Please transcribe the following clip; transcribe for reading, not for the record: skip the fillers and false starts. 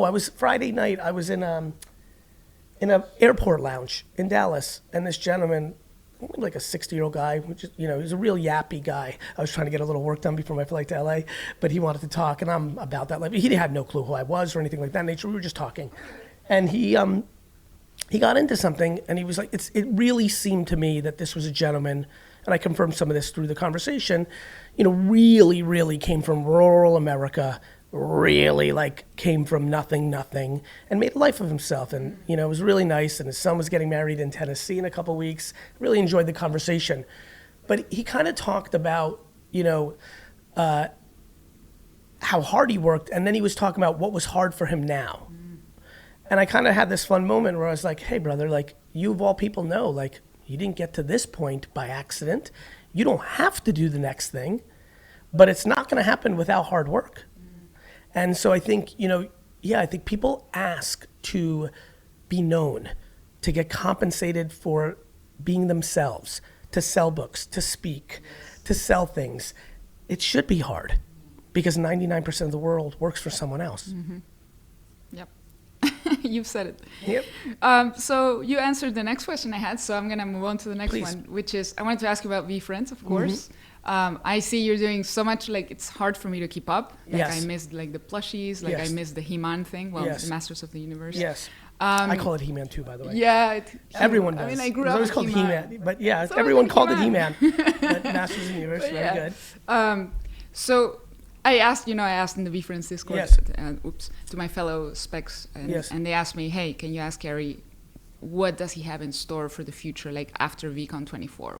I was Friday night. I was in an airport lounge in Dallas, and this gentleman, like a 60-year-old guy, which is, he was a real yappy guy. I was trying to get a little work done before my flight to LA, but he wanted to talk, and I'm about that. Like, he had no clue who I was or anything like that nature. We were just talking, and he got into something, and he was like, it really seemed to me that this was a gentleman, and I confirmed some of this through the conversation, really, really came from rural America, really like came from nothing, and made a life of himself. And, it was really nice. And his son was getting married in Tennessee in a couple of weeks. Really enjoyed the conversation. But he kind of talked about, how hard he worked. And then he was talking about what was hard for him now. And I kind of had this fun moment where I was like, hey, brother, like, you of all people know, like, you didn't get to this point by accident. You don't have to do the next thing, but it's not going to happen without hard work. And so I think, I think people ask to be known, to get compensated for being themselves, to sell books, to speak, to sell things. It should be hard because 99% of the world works for someone else. Mm-hmm. Yep. You've said it. Yep. So you answered the next question I had, so I'm going to move on to the next Please. one, which is, I wanted to ask you about VFriends, of course. I see you're doing so much, like, it's hard for me to keep up. Like, Yes. I missed, like, the plushies, like, Yes. I missed the He-Man thing, well, Yes. the Masters of the Universe. Yes. I call it He-Man too, by the way. Yeah. Everyone does. I mean, I grew It's up always with called He-Man. But yeah, It's always everyone been called it He-Man. He-Man. But Masters of the Universe, But very yeah. good. So I asked in the VFriends Discord, Yes. to my fellow specs, Yes. and they asked me, hey, can you ask Gary, what does he have in store for the future, like after VCon 24?